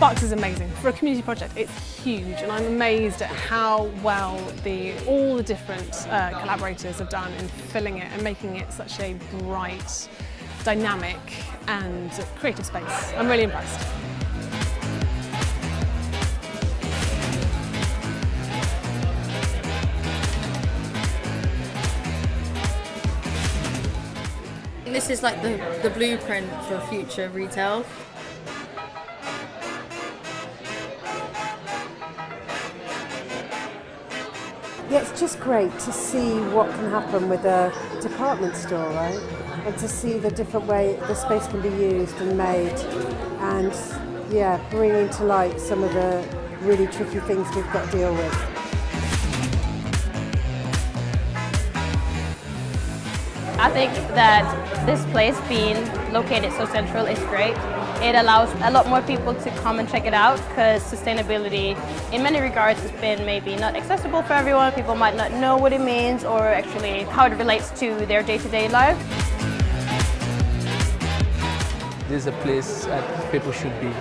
Sparks is amazing. For a community project, it's huge, and I'm amazed at how well all the different collaborators have done in filling it and making it such a bright, dynamic and creative space. I'm really impressed. This is like the blueprint for future retail. Yeah, it's just great to see what can happen with a department store, right? And to see the different way the space can be used and made, and yeah, bringing to light some of the really tricky things we've got to deal with. I think that this place being located so central is great. It allows a lot more people to come and check it out because sustainability in many regards has been maybe not accessible for everyone. People might not know what it means or actually how it relates to their day-to-day life. This is a place that people should be.